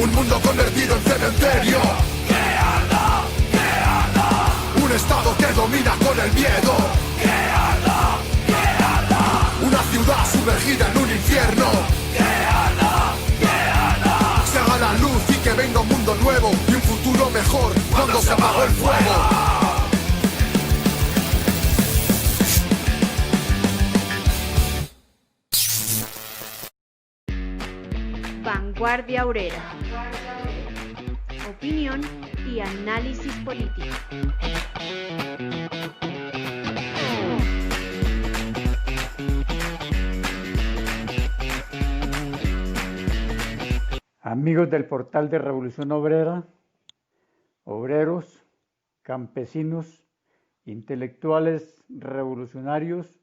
Un mundo convertido en cementerio. ¡Que arda! ¡Que arda! Un estado que domina con el miedo. ¡Que arda! ¡Que arda! Una ciudad sumergida en un infierno. ¡Que arda! ¡Que arda! Se haga la luz y que venga un mundo nuevo y un futuro mejor cuando se apagó el fuego. Vanguardia Obrera. Opinión y análisis político. Amigos del portal de Revolución Obrera, obreros, campesinos, intelectuales revolucionarios,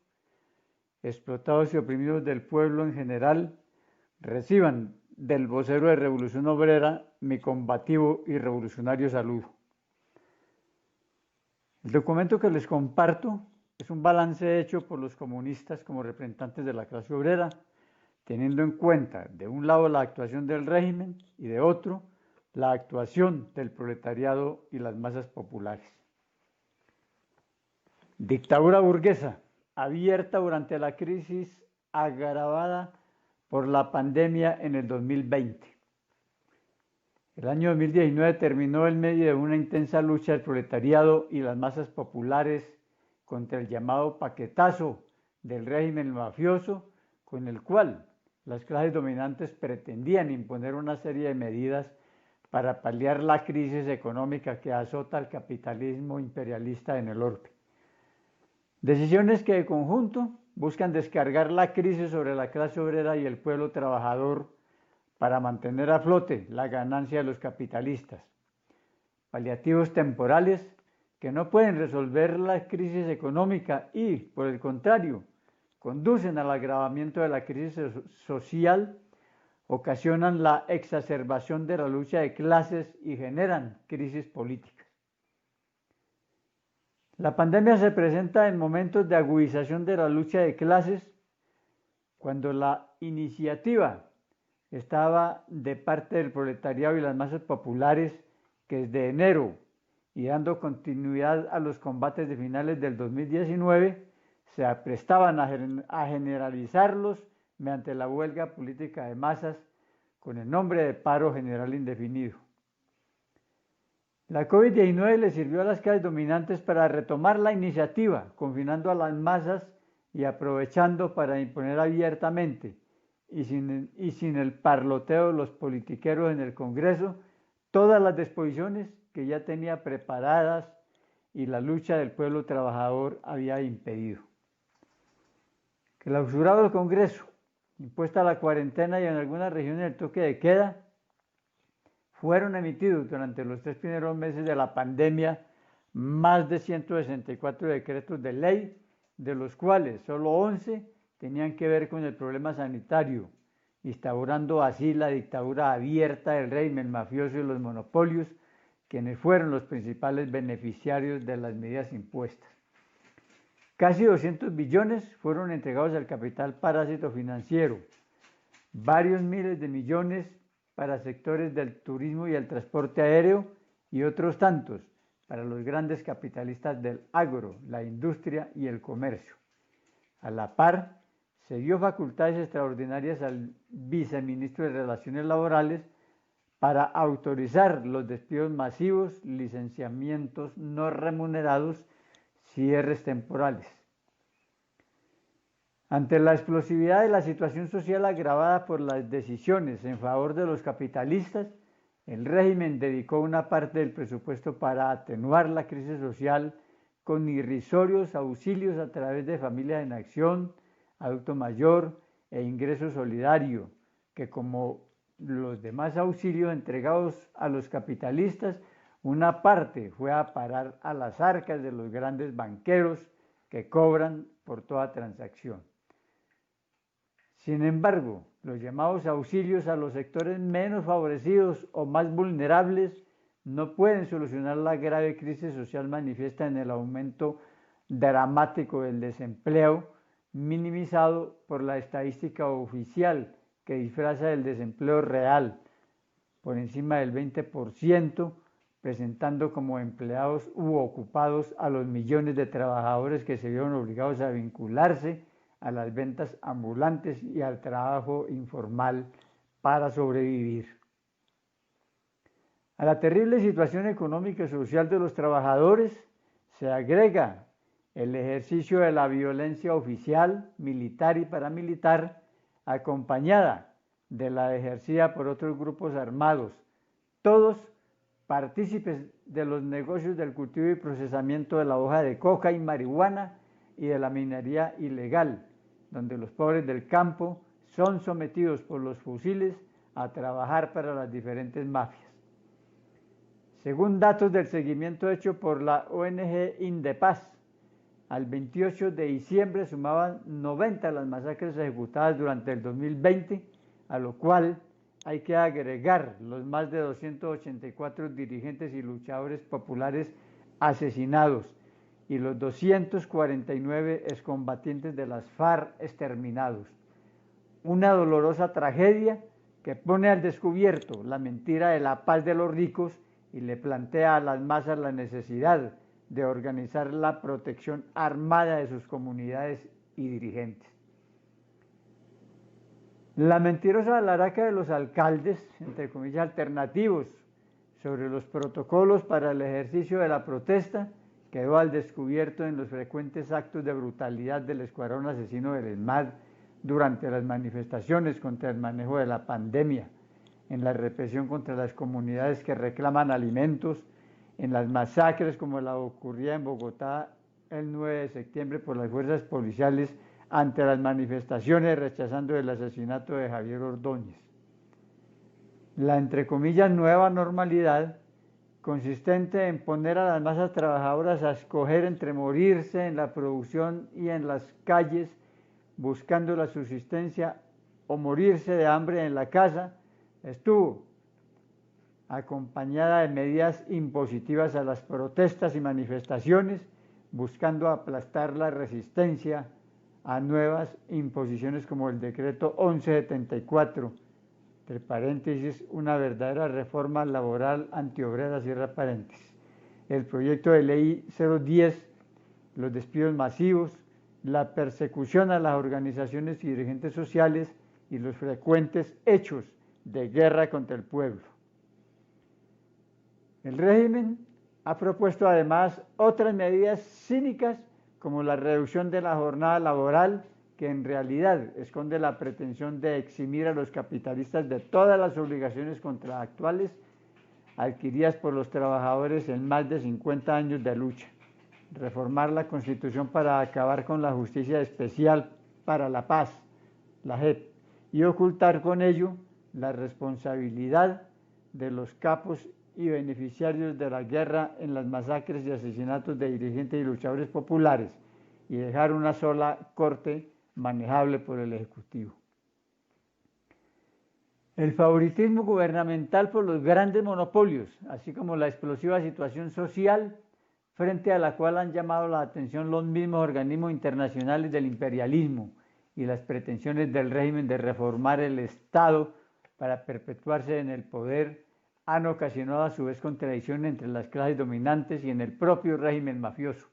explotados y oprimidos del pueblo en general, reciban del vocero de Revolución Obrera mi combativo y revolucionario saludo. El documento que les comparto es un balance hecho por los comunistas como representantes de la clase obrera, teniendo en cuenta de un lado la actuación del régimen y de otro la actuación del proletariado y las masas populares. Dictadura burguesa, abierta durante la crisis agravada por la pandemia en el 2020. El año 2019 terminó en medio de una intensa lucha del proletariado y las masas populares contra el llamado paquetazo del régimen mafioso, con el cual las clases dominantes pretendían imponer una serie de medidas para paliar la crisis económica que azota al capitalismo imperialista en el orbe. Decisiones que de conjunto buscan descargar la crisis sobre la clase obrera y el pueblo trabajador para mantener a flote la ganancia de los capitalistas. Paliativos temporales que no pueden resolver la crisis económica y, por el contrario, conducen al agravamiento de la crisis social, ocasionan la exacerbación de la lucha de clases y generan crisis políticas. La pandemia se presenta en momentos de agudización de la lucha de clases, cuando la iniciativa estaba de parte del proletariado y las masas populares, que desde enero y dando continuidad a los combates de finales del 2019, se aprestaban a generalizarlos mediante la huelga política de masas con el nombre de paro general indefinido. La COVID-19 le sirvió a las clases dominantes para retomar la iniciativa, confinando a las masas y aprovechando para imponer abiertamente y sin el parloteo de los politiqueros en el Congreso todas las disposiciones que ya tenía preparadas y la lucha del pueblo trabajador había impedido. Clausurado el Congreso, impuesta la cuarentena y en algunas regiones el toque de queda, fueron emitidos durante los 3 primeros meses de la pandemia más de 164 decretos de ley, de los cuales solo 11 tenían que ver con el problema sanitario, instaurando así la dictadura abierta del régimen mafioso y los monopolios, quienes fueron los principales beneficiarios de las medidas impuestas. Casi 200 billones fueron entregados al capital parásito financiero, varios miles de millones para sectores del turismo y el transporte aéreo y otros tantos para los grandes capitalistas del agro, la industria y el comercio. A la par, se dio facultades extraordinarias al viceministro de Relaciones Laborales para autorizar los despidos masivos, licenciamientos no remunerados, cierres temporales. Ante la explosividad de la situación social agravada por las decisiones en favor de los capitalistas, el régimen dedicó una parte del presupuesto para atenuar la crisis social con irrisorios auxilios a través de Familias en Acción, Adulto Mayor e Ingreso Solidario, que como los demás auxilios entregados a los capitalistas, una parte fue a parar a las arcas de los grandes banqueros que cobran por toda transacción. Sin embargo, los llamados auxilios a los sectores menos favorecidos o más vulnerables no pueden solucionar la grave crisis social manifiesta en el aumento dramático del desempleo, minimizado por la estadística oficial que disfraza el desempleo real, por encima del 20%, presentando como empleados u ocupados a los millones de trabajadores que se vieron obligados a vincularse a las ventas ambulantes y al trabajo informal para sobrevivir. A la terrible situación económica y social de los trabajadores se agrega el ejercicio de la violencia oficial, militar y paramilitar, acompañada de la ejercida por otros grupos armados, todos partícipes de los negocios del cultivo y procesamiento de la hoja de coca y marihuana y de la minería ilegal, donde los pobres del campo son sometidos por los fusiles a trabajar para las diferentes mafias. Según datos del seguimiento hecho por la ONG Indepaz, al 28 de diciembre sumaban 90 las masacres ejecutadas durante el 2020, a lo cual hay que agregar los más de 284 dirigentes y luchadores populares asesinados y los 249 excombatientes de las FARC exterminados. Una dolorosa tragedia que pone al descubierto la mentira de la paz de los ricos y le plantea a las masas la necesidad de organizar la protección armada de sus comunidades y dirigentes. La mentirosa alaraca de los alcaldes, entre comillas alternativos, sobre los protocolos para el ejercicio de la protesta quedó al descubierto en los frecuentes actos de brutalidad del escuadrón asesino del ESMAD durante las manifestaciones contra el manejo de la pandemia, en la represión contra las comunidades que reclaman alimentos, en las masacres como la ocurrida en Bogotá el 9 de septiembre por las fuerzas policiales ante las manifestaciones rechazando el asesinato de Javier Ordóñez. La entre comillas nueva normalidad, consistente en poner a las masas trabajadoras a escoger entre morirse en la producción y en las calles buscando la subsistencia o morirse de hambre en la casa, estuvo acompañada de medidas impositivas a las protestas y manifestaciones, buscando aplastar la resistencia a nuevas imposiciones como el decreto 1174, entre paréntesis, una verdadera reforma laboral antiobrera, cierra paréntesis, el proyecto de ley 010, los despidos masivos, la persecución a las organizaciones y dirigentes sociales y los frecuentes hechos de guerra contra el pueblo. El régimen ha propuesto además otras medidas cínicas como la reducción de la jornada laboral, que en realidad esconde la pretensión de eximir a los capitalistas de todas las obligaciones contractuales adquiridas por los trabajadores en más de 50 años de lucha, reformar la Constitución para acabar con la Justicia Especial para la Paz, la JEP, y ocultar con ello la responsabilidad de los capos y beneficiarios de la guerra en las masacres y asesinatos de dirigentes y luchadores populares y dejar una sola corte manejable por el Ejecutivo. El favoritismo gubernamental por los grandes monopolios, así como la explosiva situación social frente a la cual han llamado la atención los mismos organismos internacionales del imperialismo y las pretensiones del régimen de reformar el Estado para perpetuarse en el poder, han ocasionado a su vez contradicciones entre las clases dominantes y en el propio régimen mafioso.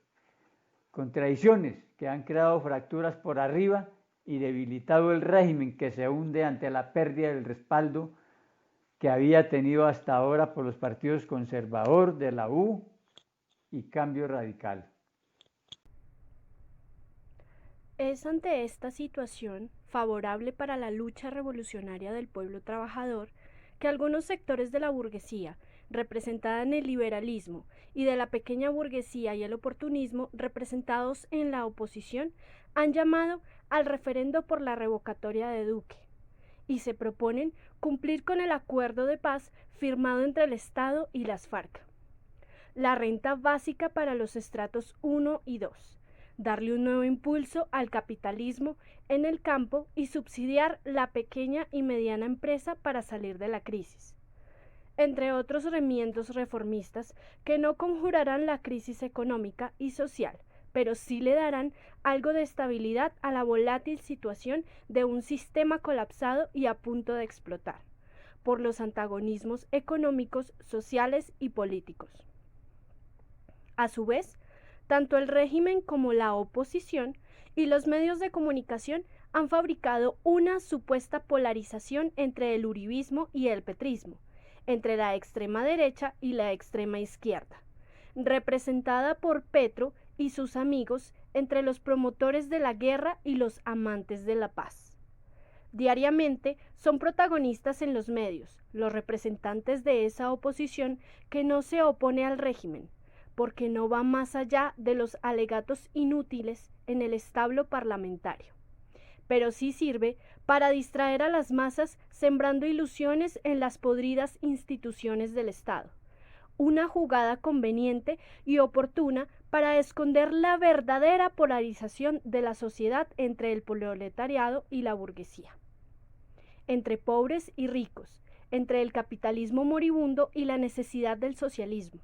Contradicciones que han creado fracturas por arriba y debilitado el régimen que se hunde ante la pérdida del respaldo que había tenido hasta ahora por los partidos conservador de la U y Cambio Radical. Es ante esta situación favorable para la lucha revolucionaria del pueblo trabajador que algunos sectores de la burguesía, representada en el liberalismo, y de la pequeña burguesía y el oportunismo, representados en la oposición, han llamado al referendo por la revocatoria de Duque, y se proponen cumplir con el acuerdo de paz firmado entre el Estado y las FARC. La renta básica para los estratos 1 y 2, darle un nuevo impulso al capitalismo en el campo y subsidiar la pequeña y mediana empresa para salir de la crisis, entre otros remiendos reformistas que no conjurarán la crisis económica y social, pero sí le darán algo de estabilidad a la volátil situación de un sistema colapsado y a punto de explotar, por los antagonismos económicos, sociales y políticos. A su vez, tanto el régimen como la oposición y los medios de comunicación han fabricado una supuesta polarización entre el uribismo y el petrismo, entre la extrema derecha y la extrema izquierda, representada por Petro y sus amigos entre los promotores de la guerra y los amantes de la paz. Diariamente son protagonistas en los medios los representantes de esa oposición que no se opone al régimen, porque no va más allá de los alegatos inútiles en el establo parlamentario, pero sí sirve para distraer a las masas sembrando ilusiones en las podridas instituciones del Estado, una jugada conveniente y oportuna para esconder la verdadera polarización de la sociedad entre el proletariado y la burguesía, entre pobres y ricos, entre el capitalismo moribundo y la necesidad del socialismo.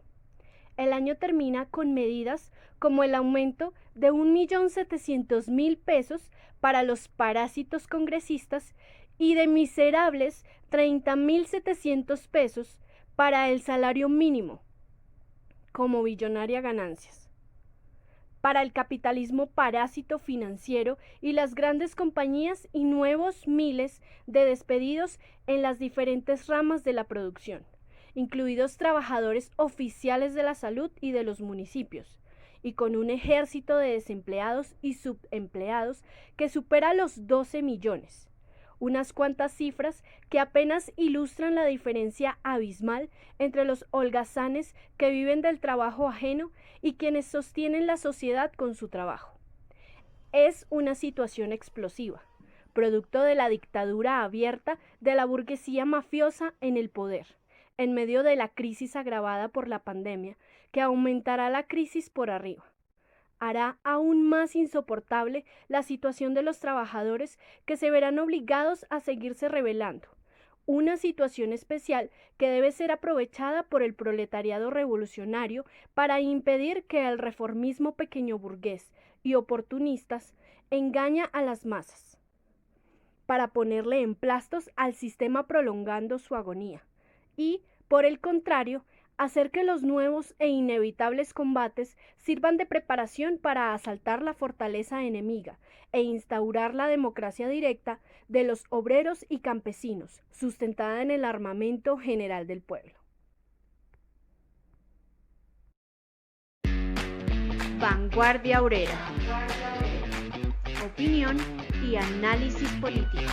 El año termina con medidas como el aumento de 1.700.000 pesos para los parásitos congresistas y de miserables 30.700 pesos para el salario mínimo, como billonaria ganancias. Para el capitalismo parásito financiero y las grandes compañías y nuevos miles de despedidos en las diferentes ramas de la producción, incluidos trabajadores oficiales de la salud y de los municipios, y con un ejército de desempleados y subempleados que supera los 12 millones. Unas cuantas cifras que apenas ilustran la diferencia abismal entre los holgazanes que viven del trabajo ajeno y quienes sostienen la sociedad con su trabajo. Es una situación explosiva, producto de la dictadura abierta de la burguesía mafiosa en el poder, en medio de la crisis agravada por la pandemia, que aumentará la crisis por arriba. Hará aún más insoportable la situación de los trabajadores que se verán obligados a seguirse rebelando, una situación especial que debe ser aprovechada por el proletariado revolucionario para impedir que el reformismo pequeño burgués y oportunistas engaña a las masas, para ponerle emplastos al sistema prolongando su agonía y, por el contrario, hacer que los nuevos e inevitables combates sirvan de preparación para asaltar la fortaleza enemiga e instaurar la democracia directa de los obreros y campesinos, sustentada en el armamento general del pueblo. Vanguardia Obrera. Opinión y análisis político.